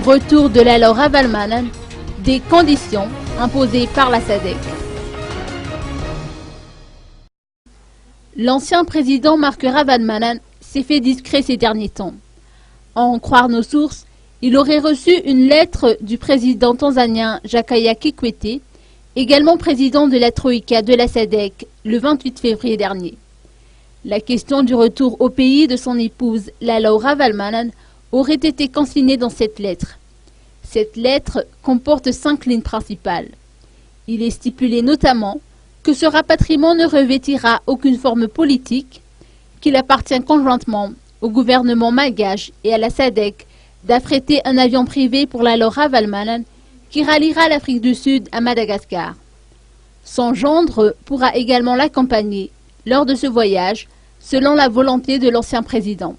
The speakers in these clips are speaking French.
Retour de la loi Ravalomanana, des conditions imposées par la SADC. L'ancien président Marc Ravalomanana s'est fait discret ces derniers temps. À en croire nos sources, il aurait reçu une lettre du président tanzanien Jakaya Kikwete, également président de la Troïka de la SADC, le 28 février dernier. La question du retour au pays de son épouse, Lala Ravalomanana, aurait été consignée dans cette lettre. Cette lettre comporte 5 lignes principales. Il est stipulé notamment que ce rapatriement ne revêtira aucune forme politique, qu'il appartient conjointement au gouvernement malgache et à la SADC d'affréter un avion privé pour Lala Ravalomanana qui ralliera l'Afrique du Sud à Madagascar. Son gendre pourra également l'accompagner lors de ce voyage, selon la volonté de l'ancien président.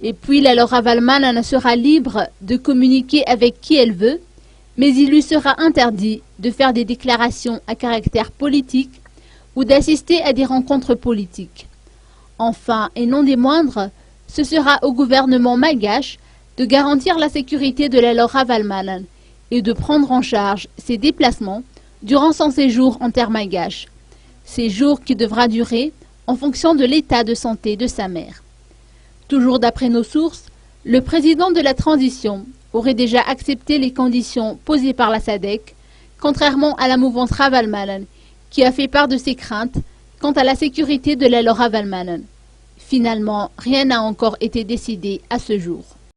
Et puis Lala Ravalomanana sera libre de communiquer avec qui elle veut, mais il lui sera interdit de faire des déclarations à caractère politique ou d'assister à des rencontres politiques. Enfin, et non des moindres, ce sera au gouvernement malgache de garantir la sécurité de Lala Ravalomanana et de prendre en charge ses déplacements durant son séjour en terre malgache. Séjour qui devra durer en fonction de l'état de santé de sa mère. Toujours d'après nos sources, le président de la transition aurait déjà accepté les conditions posées par la SADC, contrairement à la mouvance Ravalomanana, qui a fait part de ses craintes quant à la sécurité de Lala Ravalomanana. Finalement, rien n'a encore été décidé à ce jour.